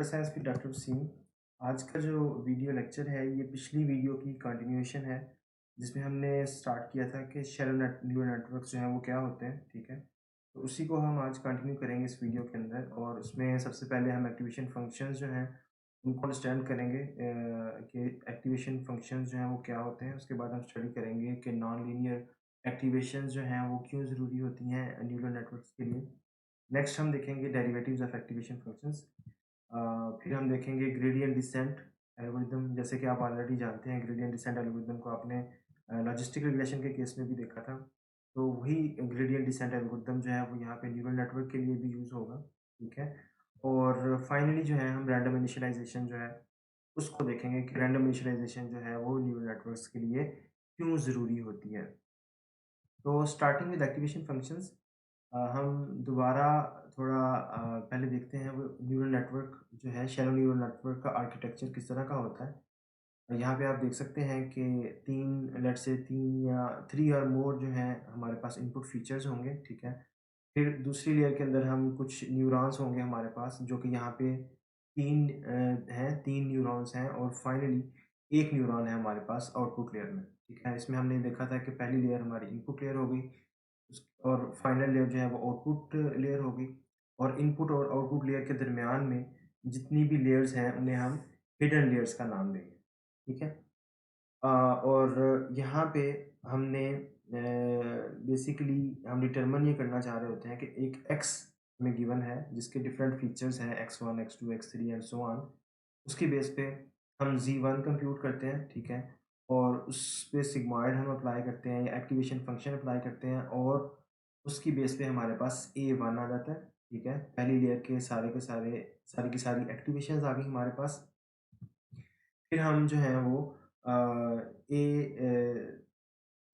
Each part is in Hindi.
Science with doctor Wasim. आज का जो वीडियो लेक्चर है ये पिछली वीडियो की कंटिन्यूएशन है, जिसमें हमने स्टार्ट किया था कि शैलो न्यूरल नेटवर्क्स जो हैं वो क्या होते हैं। ठीक है, तो उसी को हम आज कंटिन्यू करेंगे इस वीडियो के अंदर। और उसमें सबसे पहले हम एक्टिवेशन फंक्शंस जो हैं उनको अंडरस्टैंड करेंगे कि एक्टिवेशन फंक्शंस जो हैं वो क्या होते हैं। उसके बाद हम स्टडी करेंगे कि नॉन लीनियर एक्टिवेशंस जो हैं वो क्यों ज़रूरी होती हैं न्यूरल नेटवर्क्स के लिए। नेक्स्ट हम देखेंगे डेरिवेटिव्स ऑफ एक्टिवेशन फंक्शंस। फिर हम देखेंगे ग्रेडियंट डिसेंट एल्गोरिदम। जैसे कि आप ऑलरेडी जानते हैं, ग्रेडियंट डिसेंट एल्गोरिदम को आपने लॉजिस्टिक रिग्रेशन के केस में भी देखा था। तो वही ग्रेडियंट डिसेंट एल्गोरिदम जो है वो यहाँ पे न्यूरल नेटवर्क के लिए भी यूज़ होगा। ठीक है, और फाइनली जो है हम रैंडम इनिशियलाइजेशन जो है उसको देखेंगे कि रैंडम इनिशियलाइजेशन जो है वो न्यूरल नेटवर्क्स के लिए क्यों ज़रूरी होती है। तो स्टार्टिंग विद एक्टिवेशन फंक्शंस, हम दोबारा थोड़ा पहले देखते हैं वो न्यूरल नेटवर्क जो है, शैलो न्यूरल नेटवर्क का आर्किटेक्चर किस तरह का होता है। यहाँ पे आप देख सकते हैं कि 3 लेट्स से 3 या 3 और मोर जो हैं हमारे पास इनपुट फीचर्स होंगे। ठीक है, फिर दूसरी लेयर के अंदर हम कुछ न्यूरॉन्स होंगे हमारे पास, जो कि यहाँ पे 3 हैं, 3 न्यूरॉन्स हैं और फाइनली 1 न्यूरॉन है हमारे पास आउटपुट लेयर में। ठीक है, इसमें हमने देखा था कि पहली लेयर हमारी इनपुट लेयर हो गई, उस और फाइनल लेयर जो है वो आउटपुट लेयर हो गई। और इनपुट और आउटपुट लेयर के दरमियान में जितनी भी लेयर्स हैं उन्हें हम हिडन लेयर्स का नाम देंगे। ठीक है, और यहाँ पे हमने बेसिकली हम डिटरमिन ये करना चाह रहे होते हैं कि एक एक्स हमें गिवन है जिसके डिफरेंट फीचर्स हैं x1, x2, x3 and so on. उसकी बेस पे हम z1 कंप्यूट करते हैं। ठीक है, और उस पे सिग्मॉइड हम अप्लाई करते हैं या एक्टिवेशन फंक्शन अप्लाई करते हैं और उसकी बेस पे हमारे पास a1 आ जाता है। ठीक है, पहली लेयर के सारे सारी की सारी एक्टिवेशंस आ गई हमारे पास। फिर हम जो हैं वो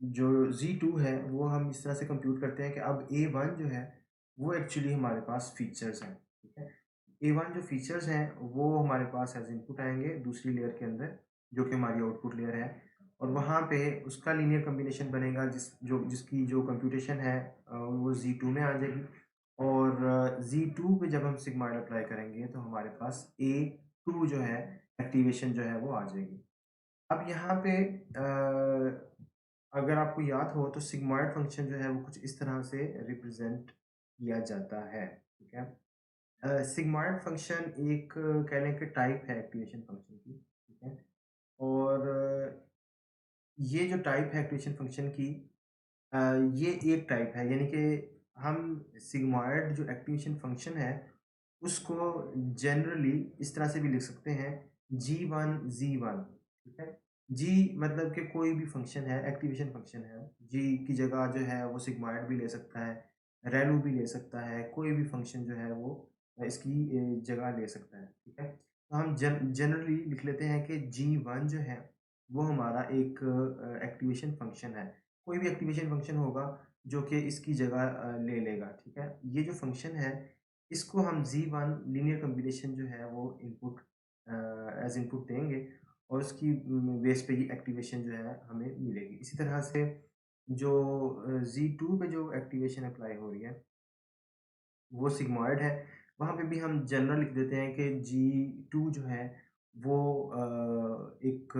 जो Z2 है वो हम इस तरह से कंप्यूट करते हैं कि अब A1 जो है वो एक्चुअली हमारे पास फीचर्स हैं। ठीक है, A1 जो फीचर्स हैं वो हमारे पास एज इनपुट आएंगे दूसरी लेयर के अंदर, जो कि हमारी आउटपुट लेयर है। और वहाँ पे उसका लीनियर कम्बिनेशन बनेगा जिसकी जो कंप्यूटेशन है वो Z2 में आ जाएगी। और Z2 पे जब हम सिग्माइड अप्लाई करेंगे तो हमारे पास A2 जो है एक्टिवेशन जो है वो आ जाएगी। अब यहाँ पे अगर आपको याद हो तो सिग्मॉइड फंक्शन जो है वो कुछ इस तरह से रिप्रेजेंट किया जाता है। ठीक है, सिग्मॉइड फंक्शन एक कह लें कि टाइप है एक्टिवेशन फंक्शन की। ठीक है, और ये जो टाइप है एक्टिवेशन फंक्शन की, अ, ये एक टाइप है, यानी कि हम सिग्मॉइड जो एक्टिवेशन फंक्शन है उसको जनरली इस तरह से भी लिख सकते हैं, G1 Z1। ठीक है, G मतलब कि कोई भी फंक्शन है, एक्टिवेशन फंक्शन है। G की जगह जो है वो सिग्मॉइड भी ले सकता है, रैलू भी ले सकता है, कोई भी फंक्शन जो है वो इसकी जगह ले सकता है। ठीक है, तो हम जनरली लिख लेते हैं कि G1 जो है वो हमारा एक एक्टिवेशन फंक्शन है। कोई भी एक्टिवेशन फंक्शन होगा जो कि इसकी जगह ले लेगा। ठीक है, ये जो फंक्शन है इसको हम Z1 लीनियर कॉम्बिनेशन जो है वो इनपुट एज़ इनपुट देंगे और उसकी बेस पे ही एक्टिवेशन जो है हमें मिलेगी। इसी तरह से जो Z2 पे जो एक्टिवेशन अप्लाई हो रही है वो सिग्मॉइड है। वहाँ पे भी हम जनरल लिख देते हैं कि G2 जो है वो एक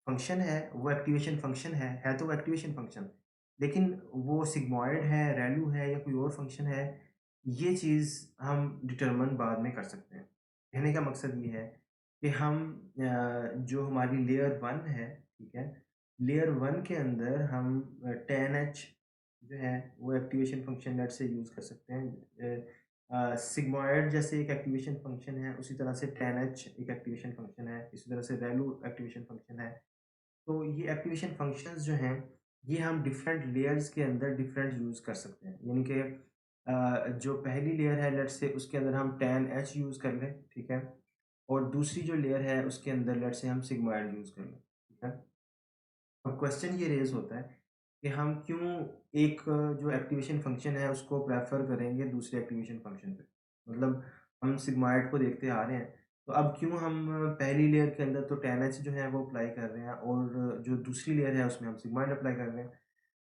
फंक्शन है, वो एक्टिवेशन फंक्शन है तो वो एक्टिवेशन फंक्शन, लेकिन वो सिग्मॉइड है, रैलू है या कोई और फंक्शन है, ये चीज़ हम डिटरमाइन बाद में कर सकते हैं। कहने का मकसद ये है कि हम जो हमारी लेयर 1 है, ठीक है? लेयर 1 के अंदर हम 10H जो है वो activation function let's say use कर सकते हैं। सिग्मॉइड जैसे एक एक्टिवेशन फंक्शन है, उसी तरह से 10H एक एक्टिवेशन फंक्शन है, इसी तरह से रैलू एक्टिवेशन फंक्शन है। तो ये एक्टिवेशन फंक्शंस जो हैं, ये हम डिफरेंट लेयर्स के अंदर डिफरेंट यूज़ कर सकते हैं। यानी कि जो पहली लेयर है लेट्स से उसके अंदर हम 10H यूज़ कर लें, ठीक है? और दूसरी जो लेयर है उसके अंदर लेट्स से हम सिग्मॉइड यूज़ कर लें, ठीक है? अब क्वेश्चन ये रेज़ होता है कि हम क्यों एक जो एक्टिवेशन फंक्शन है उसको प्रेफ़र करेंगे दूसरे एक्टिवेशन फंक्शन पे? मतलब हम सिग्मॉइड को देखते आ रहे हैं, तो अब क्यों हम पहली लेयर के अंदर तो 10H जो है वो अप्लाई कर रहे हैं और जो दूसरी लेयर है उसमें हम सिग्मॉइड अप्लाई कर रहे हैं?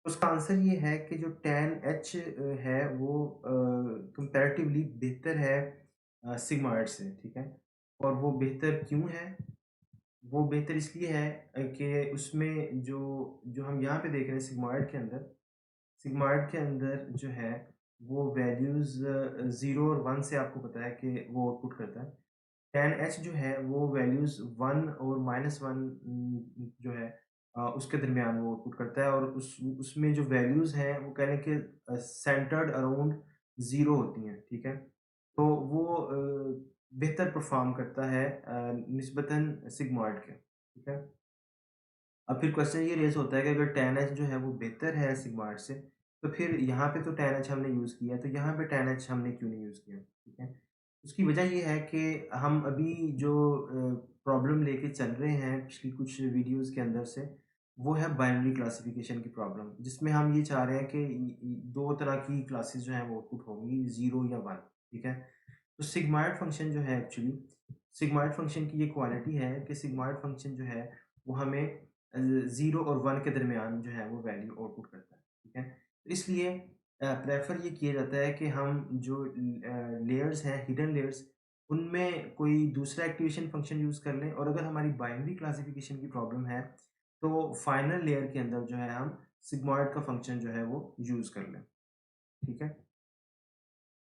उसका आंसर ये है कि जो 10H है वो कंपैरेटिवली बेहतर है सिग्मॉइड से, ठीक है? और वो बेहतर क्यों है? वो बेहतर इसलिए है कि उसमें जो जो हम यहाँ पे देख रहे हैं सिग्मॉइड के अंदर जो है वो वैल्यूज़ 0 और 1 से आपको पता है कि वो आउटपुट करता है। tan h जो है वो वैल्यूज़ 1 और -1 जो है उसके दरमियान वो आउटपुट करता है और उसमें जो वैल्यूज़ हैं वो कह लें कि सेंटर्ड अराउंड 0 होती हैं, ठीक है? तो वो बेहतर परफ़ॉर्म करता है निस्बतन सिग्मॉइड के, ठीक है? अब फिर क्वेश्चन ये रेज़ होता है कि अगर tan h जो है वो बेहतर है सिग्मॉइड से, तो फिर यहाँ पे तो tan h हमने यूज़ किया, तो यहाँ पे tan h हमने क्यों नहीं यूज़ किया? ठीक है? उसकी वजह ये है कि हम अभी जो प्रॉब्लम लेके चल रहे हैं पिछली कुछ वीडियोज़ के अंदर से, वो है बाइनरी क्लासिफ़िकेशन की प्रॉब्लम, जिसमें हम ये चाह रहे हैं कि 2 तरह की क्लासेस जो हैं वो आउटपुट होंगी 0 या 1, ठीक है? तो सिग्मॉइड फ़ंक्शन जो है एक्चुअली सिग्मॉइड फ़ंक्शन की ये क्वालिटी है कि सिग्मॉइड फ़ंक्शन जो है वो हमें 0 और 1 के दरमियान जो है वो वैल्यू आउटपुट करता है, ठीक है? तो इसलिए प्रेफ़र ये किया जाता है कि हम जो लेयर्स हैं, हिडन लेयर्स, उनमें कोई दूसरा एक्टिवेशन फ़ंक्शन यूज़ कर लें और अगर हमारी बाइनरी क्लासिफ़िकेशन की प्रॉब्लम है, तो फाइनल लेयर के अंदर जो है हम सिग्मॉइड का फ़ंक्शन जो है वो यूज़ कर लें, ठीक है?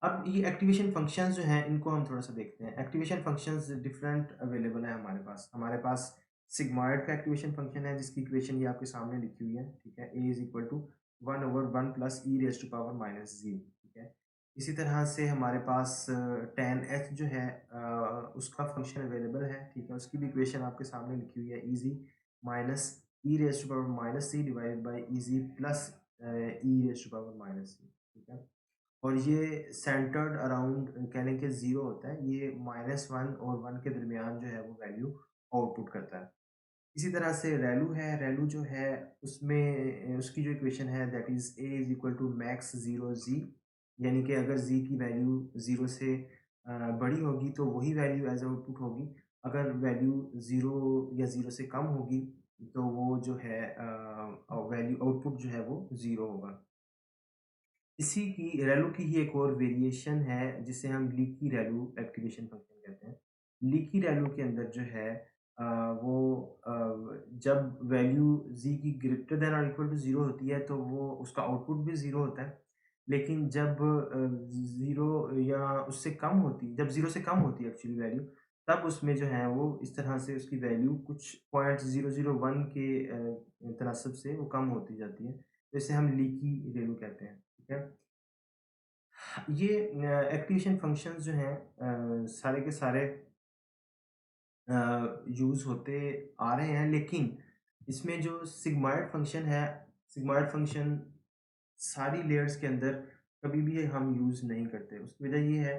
अब ये एक्टिवेशन फंक्शंस जो हैं इनको हम थोड़ा-सा देखते हैं। एक्टिवेशन फंक्शंस डिफरेंट अवेलेबल है हमारे पास। हमारे पास सिग्मॉइड का एक्टिवेशन फंक्शन है जिसकी इक्वेशन ये आपके सामने लिखी हुई है, ठीक है? A is equal to 1/1 plus e raise to power minus z, ठीक है? इसी तरह से हमारे पास tan h जो है उसका फंक्शन अवेलेबल है, ठीक है? उसकी भी इक्वेशन आपके सामने लिखी हुई है e z minus e raise to power minus C divided by e z plus e raise to power minus C, ठीक है? और ये सेंटर्ड अराउंड कह लें कि 0 होता है। ये -1 और 1 के दरमियान जो है वो वैल्यू आउटपुट करता है। इसी तरह से रेलू है, रेलू जो है उसमें उसकी जो इक्वेशन है that is A is equal to max 0 Z, यानी कि अगर ज़ी की वैल्यू 0 से बड़ी होगी तो वही वैल्यू एज़ आउटपुट होगी। अगर वैल्यू 0 या 0 से कम होगी तो वो जो है वैल्यू आउटपुट जो है वो 0 होगा। इसी की रेलो की ही एक और वेरिएशन है जिसे हम लीकी रेलो एक्टिवेशन फंक्शन कहते हैं। लीकी रेलो के अंदर जो है अ, वो जब वैल्यू ज़ी की ग्रेटर दैन और इक्वल टू 0 होती है तो वो उसका आउटपुट भी 0 होता है। लेकिन जब 0 या उससे कम होती जब 0 से कम होती है एक्चुअली वैल्यू, तब उसमें जो है वो इस तरह से उसकी वैल्यू कुछ 0.001 के तनासब से वो कम होती जाती है। तो इसे हम लीकी रेलो कहते हैं, ठीक है? ये एक्टिवेशन फंक्शंस जो हैं सारे के सारे यूज़ होते आ रहे हैं, लेकिन इसमें जो सिग्मॉइड फंक्शन है, सिग्मॉइड फंक्शन सारी लेयर्स के अंदर कभी भी हम यूज़ नहीं करते। उसकी वजह ये है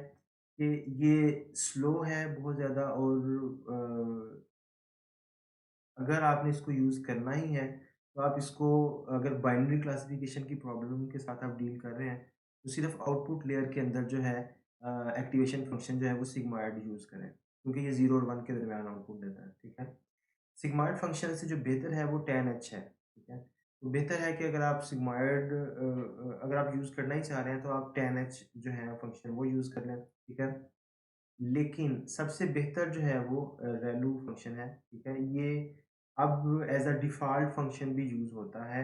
कि ये स्लो है बहुत ज़्यादा और अगर आपने इसको यूज़ करना ही है, तो आप इसको अगर बाइनरी क्लासिफ़िकेशन की प्रॉब्लम के साथ आप डील कर रहे हैं, तो सिर्फ़ आउटपुट लेयर के अंदर जो है एक्टिवेशन फ़ंक्शन जो है वो सिग्मॉइड यूज़ करें, क्योंकि ये 0 और 1 के दरमियान आउटपुट देता है, ठीक है? सिग्मॉइड फ़ंक्शन से जो बेहतर है वो tan h है, ठीक है? तो बेहतर है कि अगर आप सिग्मॉइड अगर आप यूज़ करना ही चाह रहे हैं, तो आप tan h जो है फ़ंक्शन वो यूज़ कर लें, ठीक है? लेकिन सबसे बेहतर जो है वो रेलू फंक्शन है, ठीक है? ये अब एज़ अ डिफ़ॉल्ट फंक्शन भी यूज़ होता है।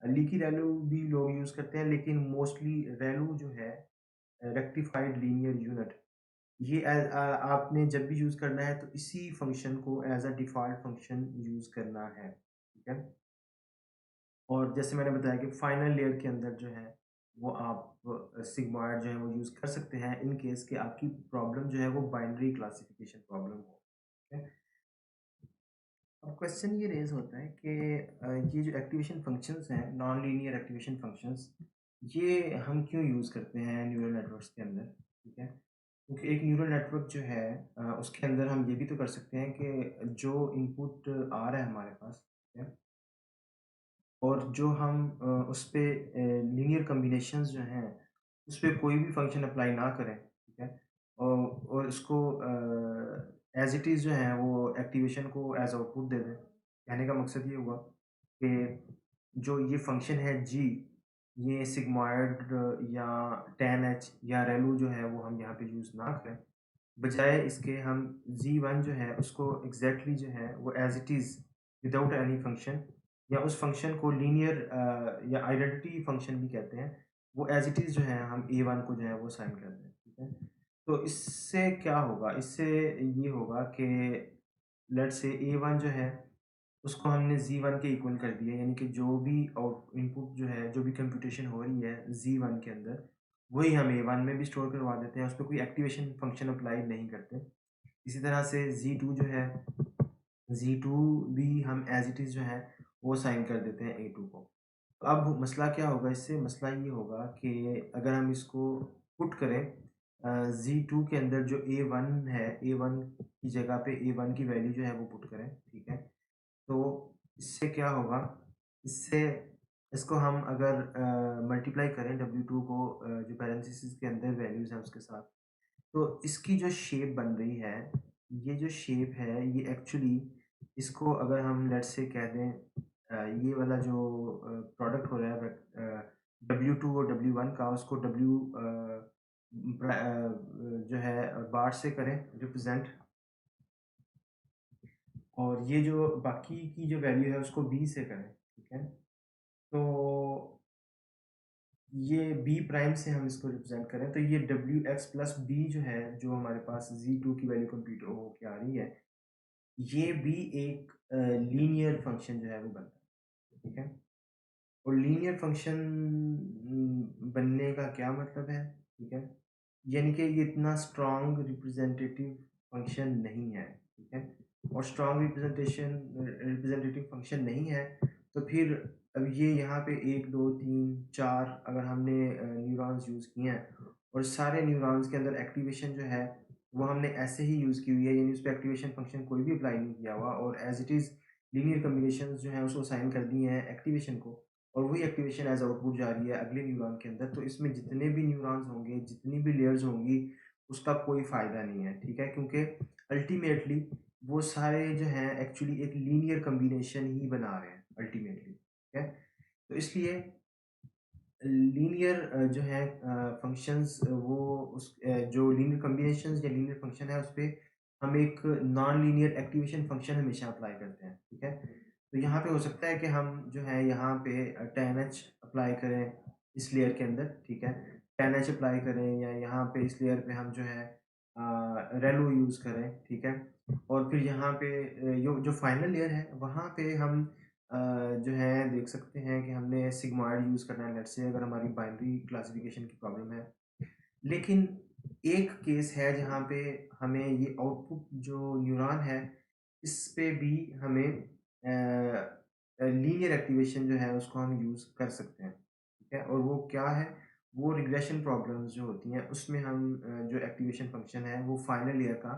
लीकी रेलू भी लोग यूज़ करते हैं लेकिन मोस्टली रेलू जो है रेक्टिफाइड लीनियर यूनिट ये आपने जब भी यूज़ करना है तो इसी फंक्शन को as a default function use करना है, ठीक है? और जैसे मैंने बताया कि फाइनल लेयर के अंदर जो है वो आप सिग्मॉइड जो है वो यूज़ कर सकते हैं इन केस कि आपकी प्रॉब्लम जो है वो बाइनरी क्लासिफिकेशन प्रॉब्लम हो, ठीक है? अब क्वेश्चन ये रेज़ होता है कि ये जो एक्टिवेशन फंक्शंस हैं, नॉन लीनियर एक्टिवेशन फंक्शंस, ये हम क्यों यूज़ करते हैं न्यूरल नेटवर्क्स के अंदर, ठीक है? क्योंकि एक न्यूरल नेटवर्क जो है उसके अंदर हम ये भी तो कर सकते हैं कि जो इनपुट आ रहा है हमारे पास, ठीक है? और जो हम उस पे लीनियर कॉम्बिनेशंस जो हैं, उस पे कोई भी फ़ंक्शन अप्लाई ना करें, ठीक है? और उसको एज़ इट इज़ जो है वो एक्टिवेशन को एज़ आउटपुट दे दें। कहने का मकसद ये हुआ कि जो ये फ़ंक्शन है g, ये सिग्मॉइड या tan h या रेलू जो है वो हम यहाँ पे यूज़ ना करें। बजाय इसके हम z1 जो है उसको एग्जैक्टली जो है वो as it is without any function या उस फंक्शन को लीनियर या आइडेंटिटी फंक्शन भी कहते हैं, वो एज इट इज़ जो है हम a1 को जो है वो साइन कर दें, ठीक है। तो इससे क्या होगा, इससे ये होगा कि लेट्स से a1 जो है उसको हमने z1 के इक्वल कर दिया, यानी कि जो भी आउट इनपुट जो है, जो भी कंप्यूटेशन हो रही है z1 के अंदर, वही हम a1 में भी स्टोर करवा देते हैं, उस पे कोई एक्टिवेशन फंक्शन अप्लाई नहीं करते। इसी तरह से z2 जो है, z2 भी हम एज़ इट इज़ जो है वो साइन कर देते हैं a2 को। तो अब मसला क्या होगा इससे? मसला ये होगा कि अगर हम इसको पुट करें z2 के अंदर जो a1 है, a1 की जगह पे a1 की वैल्यू जो है वो पुट करें, ठीक है? तो इससे क्या होगा, इससे इसको हम अगर मल्टीप्लाई करें W2 को जो पैरेंथेसिस के अंदर वैल्यूज़ हैं उसके साथ, तो इसकी जो शेप बन रही है, ये जो शेप है ये एक्चुअली इसको अगर हम लेट्स से कह दें ये वाला जो प्रोडक्ट हो रहा है W2 और W1 का, उसको जो है बार से करें रिप्रेज़ेंट, और ये जो बाकी की जो वैल्यू है उसको b से करें, ठीक है? तो ये b प्राइम से हम इसको रिप्रेजेंट करें तो ये wx प्लस b जो है, जो हमारे पास z2 की वैल्यू कंप्यूट होके आ रही है, ये भी एक लीनियर फंक्शन जो है वो बनता है, ठीक है? और लीनियर फंक्शन बनने का क्या मतलब है, ठीक है? यानी कि ये इतना स्ट्रॉन्ग रिप्रेजेंटेटिव फंक्शन नहीं है, ठीक है? और स्ट्रॉन्ग रिप्रेजेंटेटिव फंक्शन नहीं है, तो फिर अब ये यहाँ पे 1, 2, 3, 4 अगर हमने न्यूरॉन्स यूज़ किए हैं और सारे न्यूरॉन्स के अंदर एक्टिवेशन जो है वो हमने ऐसे ही यूज़ की हुई है, यानी उस पे एक्टिवेशन फंक्शन कोई भी अप्लाई नहीं किया हुआ, और as it is linear combinations जो हैं उसको असाइन कर दिए हैं एक्टिवेशन को, और वही एक्टिवेशन एज़ आउटपुट जा रही है अगले न्यूरॉन के अंदर। तो इसमें जितने भी न्यूरॉन्स होंगे, जितनी भी लेयर्स होंगी, उसका कोई फ़ायदा नहीं है, ठीक है? क्योंकि अल्टीमेटली वो सारे जो हैं एक्चुअली एक लीनियर कॉम्बिनेशन ही बना रहे हैं अल्टीमेटली, ठीक है? तो इसलिए लीनियर जो है फंक्शंस वो जो लीनियर कॉम्बिनेशंस या लीनियर फंक्शन है, उसपे हम एक नॉन लीनियर एक्टिवेशन फंक्शन हमेशा अप्लाई करते हैं, ठीक है? तो यहाँ पे हो सकता है कि हम जो है यहाँ पे tan h अप्लाई करें इस लेयर के अंदर, ठीक है? tan h अप्लाई करें, या यहाँ पे इस लेयर पे हम जो है रेलो यूज़ करें, ठीक है? और फिर यहाँ पे यो जो फाइनल लेयर है वहाँ पे हम जो है देख सकते हैं कि हमने सिग्मॉइड यूज़ करना है, लेट्स से अगर हमारी बाइनरी क्लासिफिकेशन की प्रॉब्लम है। लेकिन एक केस है जहाँ पे हमें ये आउटपुट जो न्यूरॉन है, इस पे भी हमें लीनियर एक्टिवेशन जो है उसको हम यूज़ कर सकते हैं, ठीक है? और वो क्या है? वो रिग्रेशन प्रॉब्लम्स जो होती हैं उसमें हम जो एक्टिवेशन फंक्शन है वो फाइनल ईयर का,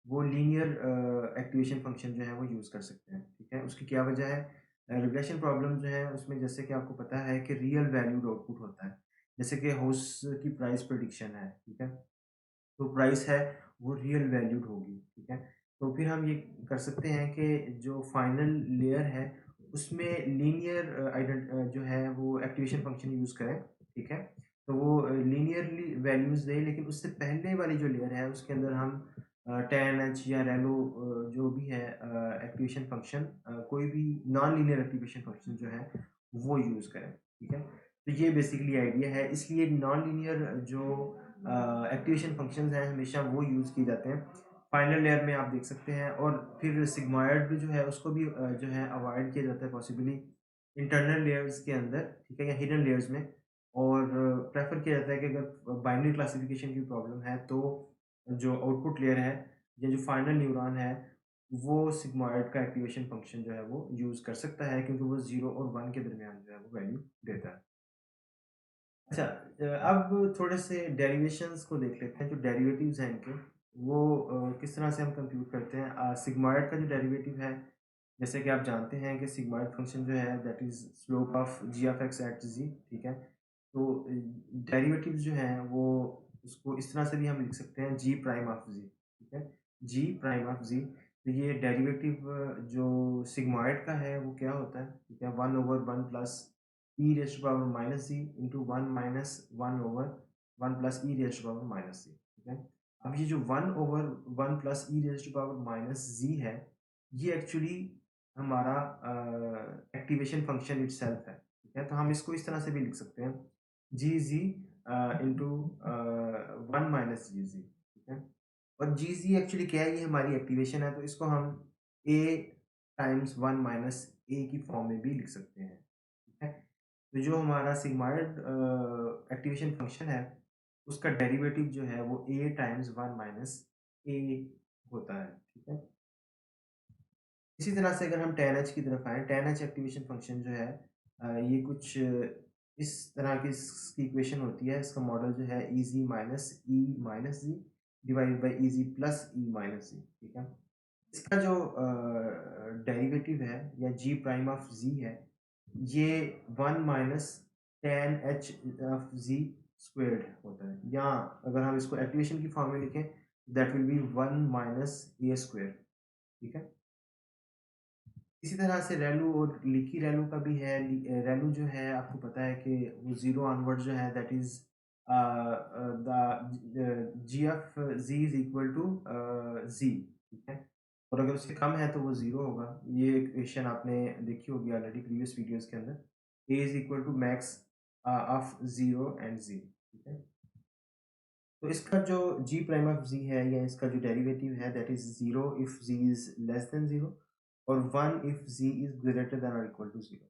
वो लीनियर एक्टिवेशन फंक्शन जो है वो यूज़ कर सकते हैं, ठीक है? उसकी क्या वजह है? रिग्रेशन प्रॉब्लम जो है उसमें जैसे कि आपको पता है कि रियल वैल्यूड आउटपुट होता है। जैसे कि हाउस की प्राइस प्रेडिक्शन है, ठीक है? तो प्राइस है वो रियल वैल्यूड होगी, ठीक है? तो फिर हम ये कर सकते हैं कि जो फाइनल लेयर है उसमें लीनियर जो है वो एक्टिवेशन फंक्शन यूज़ करें, ठीक है? तो वो लीनियरली वैल्यूज़ दे, लेकिन उससे पहले वाली जो लेयर है उसके अंदर हम tan h या रेलो जो भी है एक्टिवेशन फंक्शन, कोई भी नॉन लीनियर एक्टिवेशन फंक्शन जो है वो यूज़ करें, ठीक है? तो ये बेसिकली आइडिया है, इसलिए नॉन लीनियर जो एक्टिवेशन फंक्शंस हैं हमेशा वो यूज़ किए जाते हैं। फाइनल लेयर में आप देख सकते हैं, और फिर सिग्मॉइड भी जो है उसको भी जो है अवॉइड किया जाता है पॉसिबली इंटरनल लेयर्स के अंदर, ठीक है? या हिडन लेयर्स में, और प्रेफ़र किया जाता है कि अगर बाइनरी क्लासिफिकेशन की प्रॉब्लम है तो जो आउटपुट लेयर है या जो फाइनल न्यूरॉन है, वो सिग्मॉइड का एक्टिवेशन फंक्शन जो है वो यूज़ कर सकता है, क्योंकि वो 0 और 1 के दरमियान जो है वो वैल्यू देता है। अच्छा, अब थोड़े से डेरिवेशंस को देख लेते हैं, जो डेरिवेटिव्स हैं इनके, वो किस तरह से हम कंप्यूट करते हैं। सिग्मॉइड का जो डेरिवेटिव है, जैसे कि आप जानते हैं कि सिग्मॉइड फंक्शन जो है that is slope of G of X at G, ठीक है? तो डेरिवेटिव्स जो हैं वो उसको इस तरह से भी हम लिख सकते हैं जी प्राइम ऑफ जी, ठीक है? जी प्राइम ऑफ जी। तो ये डेरिवेटिव जो सिग्मॉइड का है वो क्या होता है, ठीक है? 1/1 plus e raised to power minus c into 1 minus 1 over 1 plus e raised to power minus c, ठीक है? अब ये जो 1/1 plus e raise to power minus z है, ये एक्चुअली हमारा एक्टिवेशन फंक्शन इटसेल्फ है, ठीक है? तो हम इसको इस तरह से भी लिख सकते हैं, जीज़ी इंटू 1 माइनस जीज़ी, ठीक है? और जीज़ी एक्चुअली क्या है? ये हमारी एक्टिवेशन है, तो इसको हम ए टाइम्स 1 माइनस ए की फॉर्म में भी लिख सकते हैं, ठीक है? तो जो हमारा सिग्मॉइड एक्टिवेशन फंक्शन है, उसका डेरिवेटिव जो है वो ए टाइम्स 1 माइनस ए होता है, ठीक है? इसी तरह से अगर हम tan h की तरफ आएँ, tan h एक्टिवेशन फंक्शन जो है ये कुछ इस तरह की इसकी इक्वेशन होती है, इसका मॉडल जो है e z minus e minus z divided by e z plus e minus z, ठीक है? इसका जो डेरिवेटिव है या जी प्राइम ऑफ ज़ी है, ये 1 minus tan h of Z squared होता है, या अगर हम इसको एक्टिवेशन की फॉर्म में लिखें, that will be 1 minus A square, ठीक है? इसी तरह से रेलू और लीकी रेलू का भी है। रेलू जो है आपको पता है कि वो ज़ीरो ऑनवर्ड जो है that is the g of z is equal to z, ठीक है? और अगर उससे कम है तो वो ज़ीरो होगा। ये इक्वेशन आपने देखी होगी ऑलरेडी प्रीवियस वीडियोज़ के अंदर। A is equal to max of zero and z, ठीक है? तो इसका जो जी प्राइम ऑफ ज़ी है या इसका जो डेरिवेटिव है that is zero if Z is less than zero और 1 if Z is greater than और इक्वल टू ज़ीरो।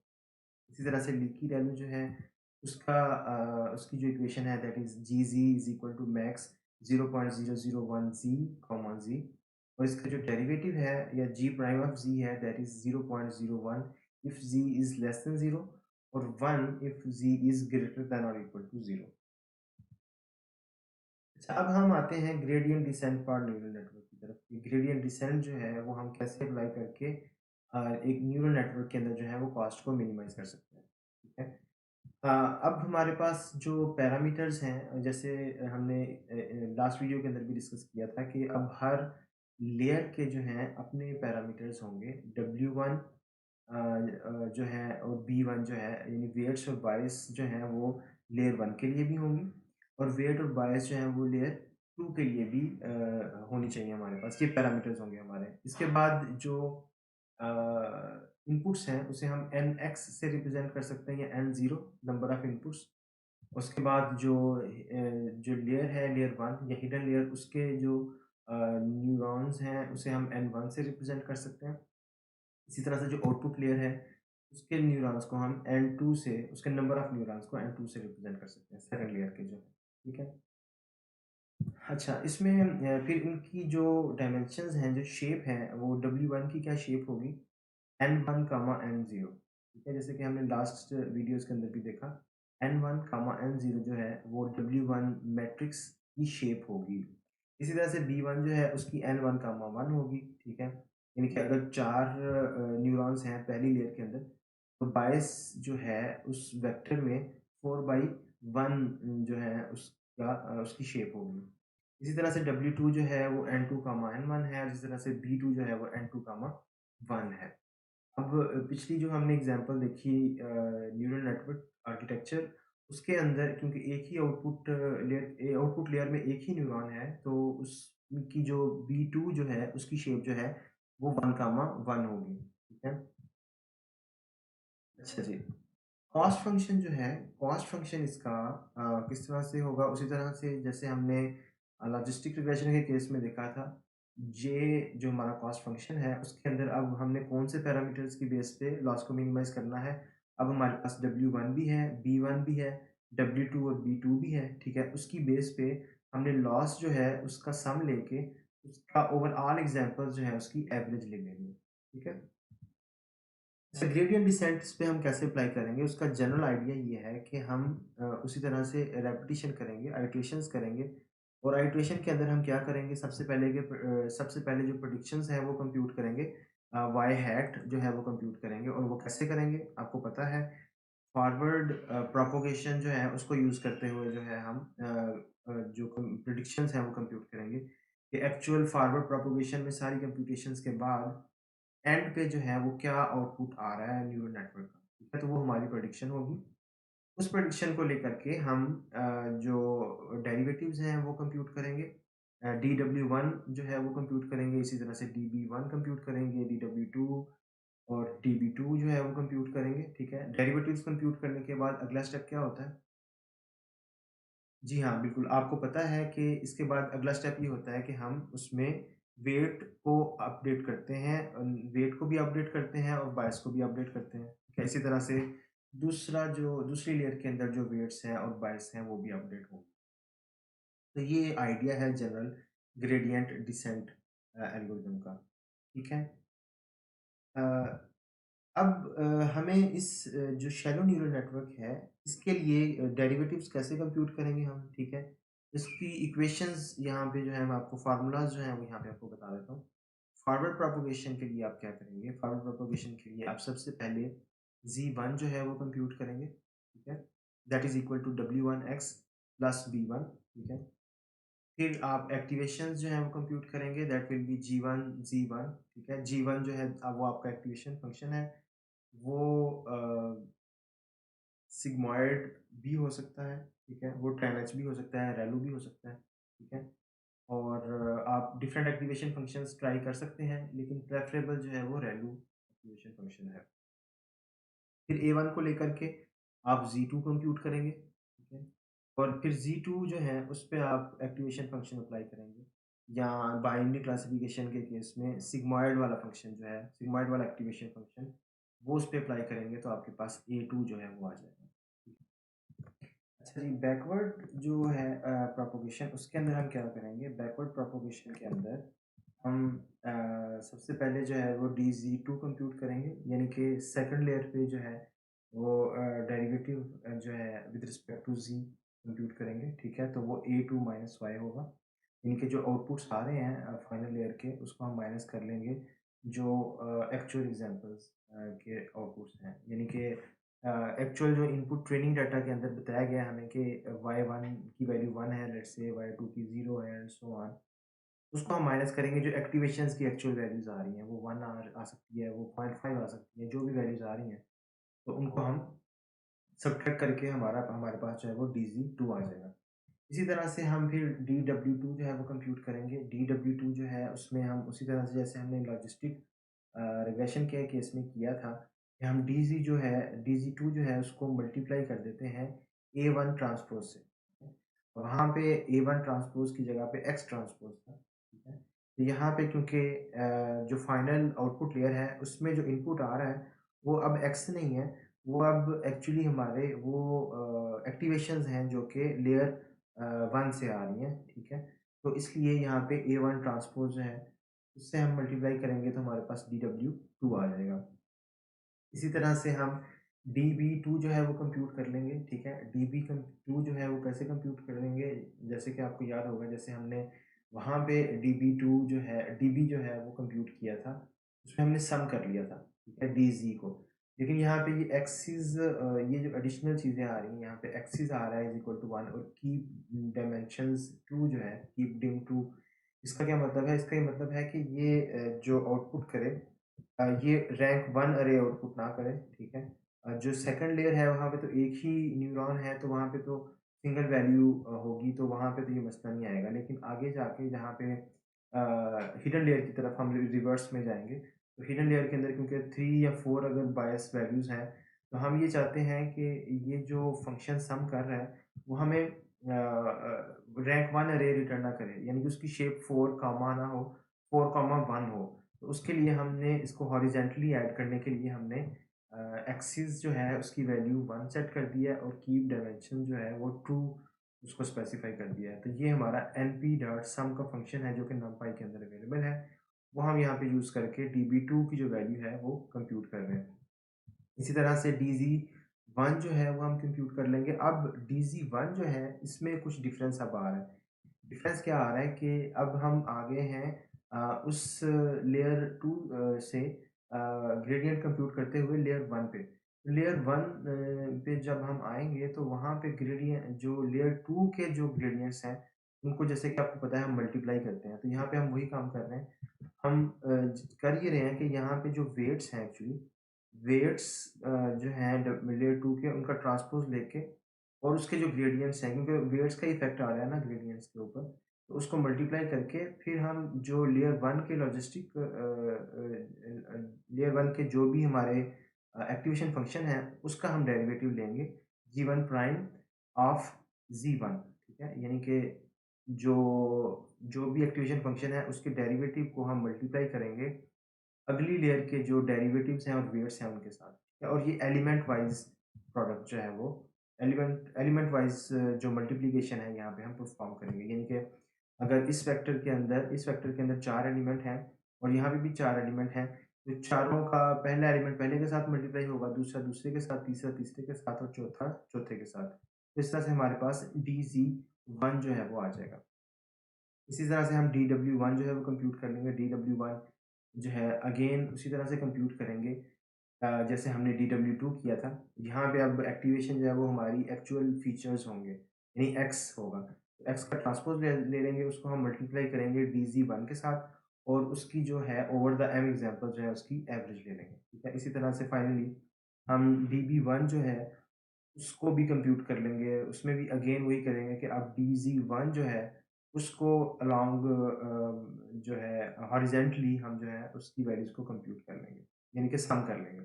इसी तरह से लीकी वैल्यू जो है उसका उसकी जो इक्वेशन है that is g z is equal to max 0.001 z comma z और इसका जो डेरिवेटिव है या जी प्राइम ऑफ ज़ी है that is 0.01 if Z is less than zero और 1 if Z is greater than और इक्वल टू ज़ीरो। अच्छा, अब हम आते हैं gradient descent for neural network की तरफ। ये ग्रेडियंट डिसेंट जो है वो हम कैसे अप्लाई करके एक न्यूरल नेटवर्क के अंदर जो है वो कॉस्ट को मिनिमाइज कर सकते हैं, ठीक है? अब हमारे पास जो पैरामीटर्स हैं जैसे हमने लास्ट वीडियो के अंदर भी डिस्कस किया था कि अब हर लेयर के जो हैं अपने पैरामीटर्स होंगे। W1 जो है और B1 जो है यानी वेट्स और बायस जो हैं वो लेयर 1 के लिए भी होंगी और वेट और बायस जो है वो लेयर 2 के लिए भी होनी चाहिए हमारे पास। ये पैरामीटर्स होंगे हमारे। इसके बाद जो अ, इनपुट्स हैं उसे हम nx से रिप्रेज़ेंट कर सकते हैं या n0 नंबर ऑफ इनपुट्स। उसके बाद जो लेयर है लेयर 1 या हिडन लेयर उसके जो न्यूरॉन्स हैं उसे हम n1 से रिप्रेज़ेंट कर सकते हैं। इसी तरह से जो आउटपुट लेयर है, उसके न्यूरॉन्स को हम N2 से उसके नंबर ऑफ न्यूरॉन्स को N2 से रिप्रेज़ेंट कर सकते हैं, सेकंड लेयर के जो है, ठीक है? अच्छा, इसमें फिर इनकी जो डायमेंशंस हैं, जो शेप है, वो W1 की क्या शेप होगी? N1, N0, ठीक है? जैसे कि हमने लास्ट वीडियोज़ के अंदर भी देखा, N1, N0 जो है, वो W1 मैट्रिक्स की शेप होगी। इसी तरह से B1 जो है, उसकी N1, 1 होगी, ठीक है? यानी कि अगर 4 न्यूरॉन्स हैं पहली लेयर के अंदर, तो बायस जो है, उस वेक्टर में 4/1 जो है, उसकी शेप होगी। इसी तरह से W2 जो है, वो N2, N1 है और इसी तरह से B2 जो है, वो N2, 1 है। अब पिछली जो हमने एग्ज़ाम्पल देखी न्यूरल नेटवर्क आर्किटेक्चर, उसके अंदर क्योंकि एक ही आउटपुट लेयर में एक ही न्यूरॉन है, तो उसकी जो B2 जो है, उसकी शेप जो है, वो 1, 1 होगी, ठीक है? अच्छा जी, कॉस्ट फंक्शन जो है, कॉस्ट फंक्शन इसका किस तरह से होगा, उसी तरह से जैसे हमने लॉजिस्टिक रिग्रेशन के केस में देखा था, ये जो हमारा कॉस्ट फंक्शन है, उसके अंदर अब हमने कौन से पैरामीटर्स की बेस पे लॉस को मिनिमाइज़ करना है। अब हमारे पास W1 भी है, B1 भी है, W2 और B2 भी है, ठीक है? उसकी बेस पे हमने लॉस जो है, उसका सम लेके उसका ओवरऑल एग्ज़ाम्पल्स जो है, उसकी एवरेज ले लेनी है, ठीक है? अच्छा, ग्रेडिएंट डिसेंट इस पे हम कैसे अप्लाई करेंगे? उसका जनरल आइडिया ये है कि हम उसी तरह से रेपिटेशन करेंगे, आइटरेशंस करेंगे और आइटरेशन के अंदर हम क्या करेंगे, सबसे पहले जो प्रेडिक्शंस हैं वो कंप्यूट करेंगे। वाई हैट जो है वो कंप्यूट करेंगे और वो कैसे करेंगे? आपको पता है फॉरवर्ड प्रोपगेशन जो है उसको यूज़ करते हुए जो है हम जो प्रेडिक्शंस हैं वो कंप्यूट करेंगे कि एक्चुअल फॉरवर्ड प्रोपगेशन में सारी कंप्यूटेशंस के बाद एंड पे जो है वो क्या आउटपुट आ रहा है न्यूरल नेटवर्क का, ठीक है? तो वो हमारी प्रेडिक्शन होगी। उस प्रेडिक्शन को लेकर के हम जो डेरिवेटिव्स हैं वो कंप्यूट करेंगे। DW1 जो है वो कंप्यूट करेंगे, इसी तरह से DB1 कंप्यूट करेंगे, DW2 और DB2 जो है वो कंप्यूट करेंगे, ठीक है? डेरिवेटिव्स कंप्यूट करने के बाद अगला स्टेप क्या होता है? जी हाँ, बिल्कुल, आपको पता है कि इसके बाद अगला स्टेप ये होता है कि हम उसमें वेट को अपडेट करते हैं, वेट को भी अपडेट करते हैं और बायस को भी अपडेट करते हैं। ठीक है? इसी तरह से दूसरी लेयर के अंदर जो वेट्स हैं और बायस हैं वो भी अपडेट होंगे। तो ये आइडिया है जनरल ग्रेडिएंट डिसेंट एल्गोरिदम का, ठीक है? अ, अब हमें जो शैलो न्यूरल नेटवर्क है, इसके लिए डेरिवेटिव्स कैसे कंप्यूट करेंगे हम, ठीक है? इसकी इक्वेशंस यहाँ पे जो है मैं आपको फार्मूलाज़ जो हैं वो यहाँ पे आपको बता देता हूँ। फॉरवर्ड प्रोपगेशन के लिए आप क्या करेंगे? फॉरवर्ड प्रोपगेशन के लिए आप सबसे पहले Z1 जो है वो कंप्यूट करेंगे, ठीक है? That is equal to W1x plus B1, ठीक है? फिर आप एक्टिवेशंस जो हैं वो कंप्यूट करेंगे, that will be G1 Z1, ठीक है? G1 जो है वो आपका एक्टिवेशन फंक्शन है, वो सिग्मॉइड भी हो सकता है, ठीक है? वो 10H भी हो सकता है, रेलो भी हो सकता है, ठीक है? और आप डिफरेंट एक्टिवेशन फंक्शंस ट्राई कर सकते हैं, लेकिन प्रेफ़रेबल जो है वो रेलो एक्टिवेशन फंक्शन है। फिर A1 को लेकर के आप Z2 कंप्यूट करेंगे, ठीक है? और फिर Z2 जो है उस पे आप एक्टिवेशन फंक्शन अप्लाई करेंगे, या बाइनरी क्लासिफिकेशन के केस में सिग्मॉइड वाला फंक्शन जो है, सिग्मॉइड वाला एक्टिवेशन फंक्शन, वो उस पे अप्लाई करेंगे तो आपके पास A2 जो है वो आ जाएगा। अच्छा जी, बैकवर्ड जो है प्रोपगेशन, उसके अंदर हम क्या करेंगे? बैकवर्ड प्रोपगेशन के अंदर हम सबसे पहले जो है वो DZ2 कंप्यूट करेंगे, यानी कि सेकंड लेयर पे जो है वो डेरिवेटिव जो है with respect to Z compute करेंगे, ठीक है? तो वो A2 माइनस y होगा। इनके जो आउटपुट्स आ रहे हैं फाइनल लेयर के, उसको हम माइनस कर लेंगे जो एक्चुअल एग्जांपल्स के आउटपुट्स हैं, यानी कि एक्चुअल जो इनपुट ट्रेनिंग डाटा के अंदर बताया गया है हमें कि y1 की वैल्यू 1 है, लेट्स से y2 की 0 है एंड सो ऑन। उसको हम माइनस करेंगे, जो एक्टिवेशंस की एक्चुअल वैल्यूज़ आ रही हैं, वो 1 आ सकती है, वो 0.5 आ सकती है, जो भी वैल्यूज़ आ रही हैं, तो उनको हम सब्ट्रैक्ट करके हमारे पास जो है वो DZ2 आ जाएगा। इसी तरह से हम फिर DW2 जो है वो कंप्यूट करेंगे। DW2 जो है उसमें हम उसी तरह से जैसे हमने लॉजिस्टिक रिग्रेशन के केस में किया था, कि हम DZ2 जो है उसको मल्टीप्लाई कर देते हैं A1 ट्रांसपोज़ से। वहाँ पे A1 ट्रांसपोज़ की जगह पे X ट्रांसपोज़ था, ठीक है? तो यहाँ पे क्योंकि जो फाइनल आउटपुट लेयर है, उसमें जो इनपुट आ रहा है, वो अब X नहीं है, वो अब एक्चुअली हमारे वो एक्टिवेशंस हैं जो कि लेयर 1 से आ रही हैं, ठीक है? तो इसलिए यहाँ पे A1 ट्रांसपोज़ जो है, उससे हम मल्टीप्लाई करेंगे तो हमारे पास DW2 आ जाएगा। इसी तरह से हम DB2 जो है वो कंप्यूट कर लेंगे, ठीक है? DB2 जो है वो कैसे कंप्यूट करेंगे? जैसे कि आपको याद होगा, जैसे हमने वहाँ पे DB जो है वो कंप्यूट किया था, उसमें हमने सम कर लिया था, ठीक है? DZ को। लेकिन यहाँ पे ये एक्सिस ये जो एडिशनल चीज़ें आ रही हैं, यहाँ पे एक्सिस आ रहा है इज़ इक्वल टू 1 और कीप डायमेंशंस 2 जो है, कीप डिम 2, इसका क्या मतलब है? इसका ये मतलब है कि ये जो आउटपुट करे, ये रैंक 1 अरे आउटपुट ना करे, ठीक है? जो सेकंड लेयर है वहाँ पे तो एक ही न्यूरॉन है, तो वहाँ पे तो सिंगल वैल्यू होगी, तो वहाँ पे तो ये मसला नहीं आएगा। लेकिन आगे जाके जहाँ पे हिडन लेयर की तरफ हम रिवर्स में जाएँगे, तो हिडन लेयर के अंदर क्योंकि 3 या 4 अगर बायस वैल्यूज़ हैं, तो हम ये चाहते हैं कि ये जो फंक्शन सम कर रहा है, वो हमें रैंक 1 अरे रिटर्न ना करे, यानी कि उसकी शेप 4 कॉमा ना हो, 4 कॉमा 1 हो। तो उसके लिए हमने इसको हॉरिज़ॉन्टली ऐड करने के लिए हमने एक्सिस जो है उसकी वैल्यू 1 सेट कर दिया है और कीप डायमेंशन जो है वो 2 उसको स्पेसिफ़ाई कर दिया है। तो ये हमारा np.sum का फंक्शन है जो कि numpy के अंदर अवेलेबल है। वो हम यहाँ पे यूज़ करके db2 की जो वैल्यू है वो कंप्यूट कर रहे हैं। इसी तरह से dz1 जो है वो हम कंप्यूट कर लेंगे। अब dz1 जो है इसमें कुछ डिफ़रेंस अब आ रहा है। डिफ़रेंस क्या आ रहा है कि अब हम आ गए हैं उस लेयर 2 से ग्रेडिएंट कंप्यूट करते हुए लेयर 1 पे। लेयर 1 पे जब हम आएँगे तो वहाँ पे ग्रेडिएंट जो लेयर 2 के जो ग्रेडिएंट्स हैं, उनको जैसे कि आपको पता है हम मल्टीप्लाई करते हैं। तो यहाँ पे हम वही काम कर रहे हैं। हम कर ये रहे हैं कि यहाँ पे जो वेट्स हैं एक्चुअली, वेट्स जो हैं लेयर 2 के, उनका ट्रांसपोज़ लेके और उसके जो ग्रेडिएंट्स हैं, क्योंकि वेट्स का इफ़ेक्ट आ रहा है ना ग्रेडिएंट्स के ऊपर। तो उसको मल्टीप्लाई करके फिर हम जो लेयर वन के लॉजिस्टिक लेयर वन के जो भी हमारे एक्टिवेशन फंक्शन है उसका हम डेरिवेटिव लेंगे g one prime of g one, ठीक है, यानी कि जो जो भी एक्टिवेशन फंक्शन है उसके डेरिवेटिव को हम मल्टीप्लाई करेंगे अगली लेयर के जो डेरिवेटिव्स हैं और वेट्स हैं उनके साथ, ठीक है? और ये एलिमेंट वाइज प्रोडक्ट जो है वो एलिमेंट एलिमेंट वाइज जो मल्टीप्लिकेशन है यहाँ पे हम परफॉर्म करेंगे, यानी कि अगर इस वेक्टर के अंदर 4 एलिमेंट हैं और यहाँ पे भी 4 एलिमेंट हैं, तो चारों का पहला एलिमेंट पहले के साथ मल्टीप्लाई होगा, दूसरा दूसरे के साथ, तीसरा तीसरे के साथ और चौथा चौथे के साथ। तो इस तरह से हमारे पास DZ1 जो है वो आ जाएगा। इसी तरह से हम DW1 जो है वो कंप्यूट कर लेंगे। DW1 जो है अगेन उसी तरह से कंप्यूट करेंगे जैसे हमने DW2 किया था। यहाँ पे अब एक्टिवेशन जो है वो हमारी एक्चुअल फीचर्स होंगे, यानी एक्स होगा। तो एक्स का ट्रांसपोज़ ले लेंगे, उसको हम मल्टीप्लाई करेंगे DZ1 के साथ और उसकी जो है ओवर द m एग्ज़ाम्पल जो है उसकी एवरेज ले लेंगे, ठीक है? इसी तरह से फाइनली हम DB1 जो है उसको भी कंप्यूट कर लेंगे, उसमें भी अगेन वही करेंगे कि अब DZ1 जो है उसको अलोंग जो है हॉरिज़ॉन्टली हम जो है उसकी वैल्यूज़ को कंप्यूट कर लेंगे, यानी कि सम कर लेंगे।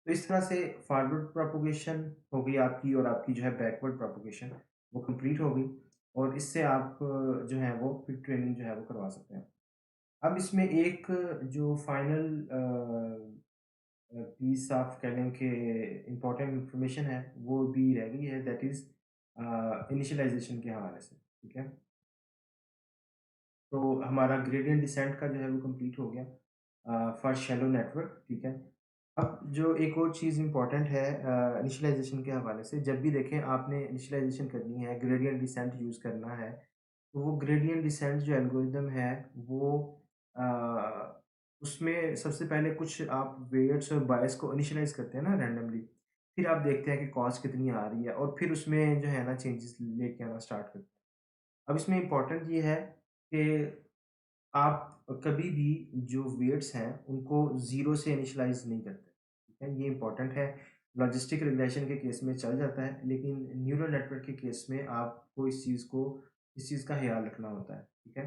तो इस तरह से फॉरवर्ड प्रोपगेशन हो गई आपकी और आपकी जो है बैकवर्ड प्रोपगेशन वो कंप्लीट हो गई और इससे आप जो है वो फिर ट्रेनिंग जो है वो करवा सकते हैं। अब इसमें एक जो फाइनल पीस ऑफ कह लें कि इम्पोर्टेंट इन्फॉर्मेशन है वो भी रह गई है, दैट इज़ इनिशियलाइज़ेशन के हवाले से, ठीक है? तो हमारा ग्रेडिएंट डिसेंट का जो है वो कंप्लीट हो गया फॉर शैलो नेटवर्क, ठीक है? अब जो एक और चीज़ इम्पोर्टेंट है इनिशियलाइज़ेशन के हवाले से, जब भी देखें आपने इनिशियलाइज़ेशन करनी है, ग्रेडिएंट डिसेंट यूज़ करना है, तो वो ग्रेडिएंट डिसेंट जो एल्गोरिदम है वो उसमें सबसे पहले कुछ आप वेट्स और बायस को इनिशियलाइज़ करते हैं ना रैंडमली, फिर आप देखते हैं कि कॉस्ट कितनी आ रही है और फिर उसमें जो है ना चेंजेस लेके आना स्टार्ट करते हैं। अब इसमें इम्पोर्टेंट ये है कि आप कभी भी जो वेट्स हैं, उनको ज़ीरो से इनिशियलाइज़ नहीं करते, ठीक है? ये इम्पोर्टेंट है। लॉजिस्टिक रिग्रेशन के केस में चल जाता है, लेकिन न्यूरल नेटवर्क के केस में आपको इस चीज़ का ख़्याल रखना होता है, ठीक है?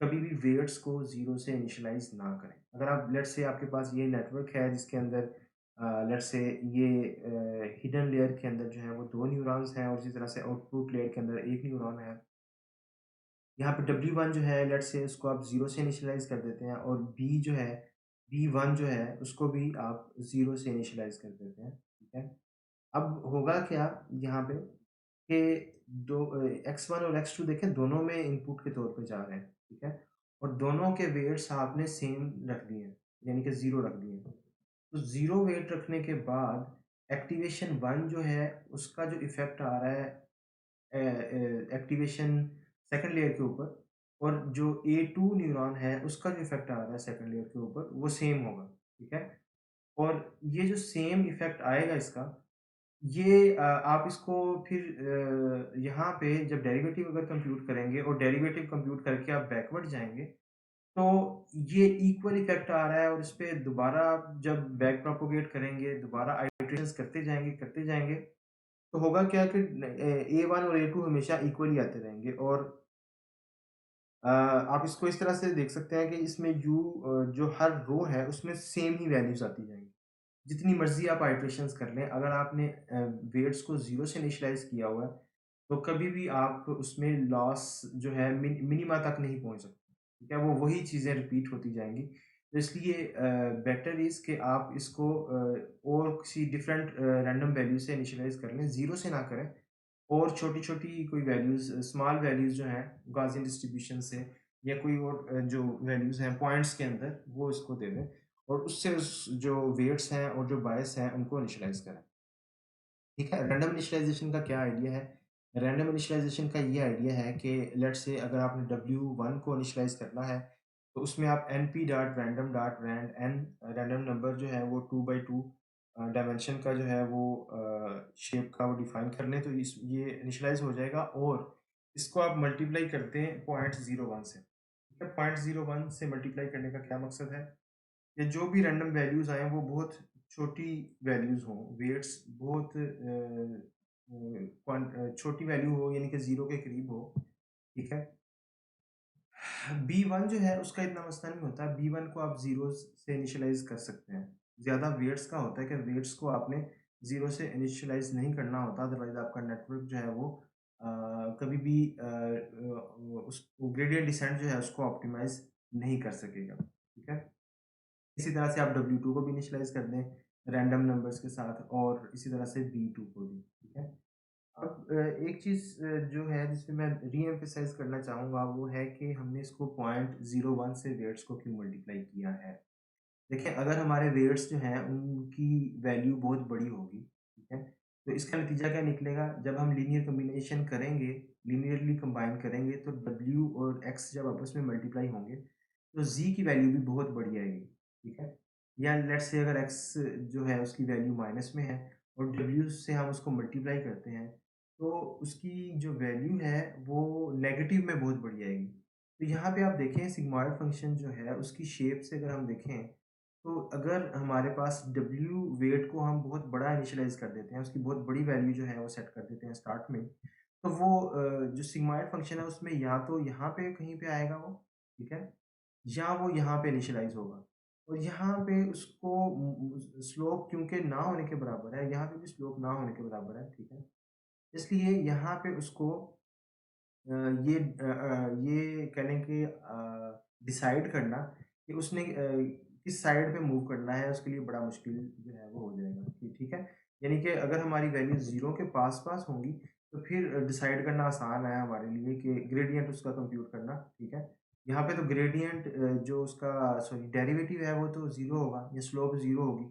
कभी भी वेट्स को ज़ीरो से इनिशियलाइज़ ना करें। अगर आप लेट्स से आपके पास ये नेटवर्क है जिसके अंदर लेट्स से ये हिडन लेयर के अंदर जो है वो 2 न्यूरॉन्स हैं और इसी तरह से आउटपुट लेयर के अंदर 1 न्यूरॉन है। यहाँ पे W1 जो है लेट्स से उसको आप 0 से इनिशियलाइज़ कर देते हैं और B जो है B1 जो है उसको भी आप 0 से इनिशियलाइज़ कर देते हैं, ठीक है? अब होगा क्या यहाँ पे कि X1 और X2 देखें दोनों में इनपुट के तौर पे जा रहे हैं, ठीक है? और दोनों के वेट्स आपने सेम रख दिए हैं, यानी कि 0 रख दिए हैं। तो 0 वेट रखने के बाद एक्टिवेशन 1 जो है उसका जो इफ़ेक्ट आ रहा है एक्टिवेशन सेकंड लेयर के ऊपर और जो A2 न्यूरॉन है उसका जो इफ़ेक्ट आ रहा है सेकंड लेयर के ऊपर वो सेम होगा, ठीक है? और ये जो सेम इफ़ेक्ट आएगा इसका, ये आप इसको फिर यहाँ पे जब डेरिवेटिव अगर कंप्यूट करेंगे और डेरिवेटिव कंप्यूट करके आप बैकवर्ड जाएँगे, तो ये इक्वल इफ़ेक्ट आ रहा है और इसपे दोबारा आप जब बैक प्रोपेगेट करेंगे, दोबारा आइटरेशंस करते जाएँगे, तो होगा क्या कि A1 और A2 हमेशा इक्वली आते रहेंगे और आप इसको इस तरह से देख सकते हैं कि इसमें जो हर रो है उसमें सेम ही वैल्यूज़ आती जाएँगी। जितनी मर्ज़ी आप आइटरेशंस कर लें, अगर आपने वेट्स को 0 से इनिशियलाइज़ किया हुआ है, तो कभी भी आप उसमें लॉस जो है मिनिमा तक नहीं पहुँच सकते, ठीक है? वो वही चीज़ें रिपीट होती जाएँगी। तो इसलिए बेटर इज़ कि आप इसको और किसी डिफरेंट रैंडम वैल्यू से इनिशियलाइज़ कर लें, 0 से ना करें और छोटी-छोटी कोई वैल्यूज़ स्मॉल वैल्यूज़ जो हैं गॉसियन डिस्ट्रीब्यूशन से या कोई और जो वैल्यूज़ हैं पॉइंट्स के अंदर, वो इसको दे दें और उससे उस जो वेट्स हैं और जो बायस हैं उनको इनिशियलाइज़ करें। ठीक है? रैंडम इनिशियलाइज़ेशन का क्या आइडिया है? रैंडम इनिशियलाइज़ेशन का ये आइडिया है कि लेट्स से अगर आपने W1 को इनिशियलाइज़ करना है, तो उसमें आप np.random.rand n रैंडम नंबर जो है वो 2 बाय 2 डायमेंशन का जो है वो शेप का वो डिफाइन कर लें, तो इस ये इनिशियलाइज़ हो जाएगा और इसको आप मल्टीप्लाई करते हैं 0.01 से। ठीक है? 0.01 से मल्टीप्लाई करने का क्या मकसद है? या जो भी रैंडम वैल्यूज़ आएँ वो बहुत छोटी वैल्यूज़ हों, वेट्स बहुत छोटी वैल्यू हो यानी कि 0 के करीब हो, ठीक है? B1 जो है उसका इतना मसला नहीं होता, B1 को आप ज़ीरोज़ से इनिशियलाइज़ कर सकते हैं। ज़्यादा वेट्स का होता है कि वेट्स को आपने ज़ीरो से इनिशियलाइज़ नहीं करना होता, अदरवाइज़ आपका नेटवर्क जो है वो कभी भी उस ग्रेडिएंट डिसेंट जो है उसको ऑप्टिमाइज़ नहीं कर सकेगा, ठीक है? इसी तरह से आप W2 को भी इनिशियलाइज़ कर दें रैंडम नंबर्स के साथ और इसी तरह से B2 को भी, ठीक है? अब एक चीज़ जो है जिसपे मैं री-एम्फसाइज़ करना चाहूँगा वो है कि हमने इसको पॉइंट 01 से वेट्स को क्यों मल्टीप्लाई किया है। देखिए अगर हमारे वेट्स जो हैं उनकी वैल्यू बहुत बड़ी होगी, ठीक है? तो इसका नतीजा क्या निकलेगा जब हम लीनियर कॉम्बिनेशन करेंगे, लीनियरली कंबाइन करेंगे तो W और X जब आपस में मल्टीप्लाई होंगे, तो Z की वैल्यू भी बहुत बढ़ जाएगी, ठीक है? या लेट्स से अगर X जो है उसकी वैल्यू माइनस में है और W से हम उसको मल्टीप्लाई करते हैं, तो उसकी जो वैल्यू है वो नेगेटिव में बहुत बढ़ जाएगी। तो यहाँ पे आप देखें सिग्मॉइड फंक्शन जो है उसकी शेप से अगर हम देखें तो अगर हमारे पास W वेट को हम बहुत बड़ा इनिशियलाइज़ कर देते हैं, उसकी बहुत बड़ी वैल्यू जो है वो सेट कर देते हैं स्टार्ट में, तो वो जो सिग्मॉइड फंक्शन है उसमें या तो यहाँ पे कहीं पे आएगा वो, ठीक है? या वो यहाँ पे इनिशियलाइज़ होगा और यहाँ पे उसको स्लोप क्योंकि ना होने के बराबर है, यहाँ पे भी स्लोप ना होने के बराबर है, ठीक है? इसलिए यहाँ पे उसको ये कह लें कि डिसाइड करना कि उसने किस साइड पे मूव करना है, उसके लिए बड़ा मुश्किल जो है वो हो जाएगा, कि ठीक है? यानी कि अगर हमारी वैल्यू 0 के पास-पास होंगी, तो फिर डिसाइड करना आसान है हमारे लिए कि ग्रेडिएंट उसका कंप्यूट करना, ठीक है? यहाँ पे तो ग्रेडिएंट जो उसका सॉरी डेरिवेटिव है वो तो 0 होगा या स्लोप 0 होगी।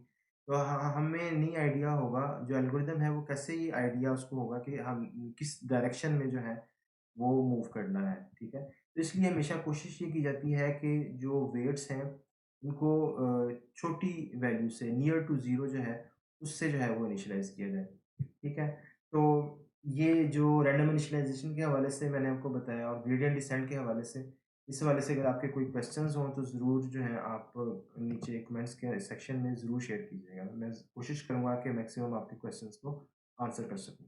तो हमें नहीं आइडिया होगा, जो एल्गोरिदम है वो कैसे ये आइडिया उसको होगा कि हम किस डायरेक्शन में जो है वो मूव करना है, ठीक है? तो इसलिए हमेशा कोशिश ये की जाती है कि जो वेट्स हैं, उनको छोटी वैल्यू से नियर टू 0 जो है, उससे जो है वो इनिशियलाइज़ किया जाए, ठीक है? तो ये जो रैंडम इनिशियलाइज़ेशन के हवाले से मैंने आपको बताया और ग्रेडिएंट डिसेंट के हवाले से, इस हवाले से अगर आपके कोई क्वेश्चन्स हों, तो ज़रूर जो है आप नीचे कमेंट्स के सेक्शन में ज़रूर शेयर कीजिएगा। मैं कोशिश करूँगा कि मैक्सिमम आपके क्वेश्चन्स को आंसर कर सकूँ।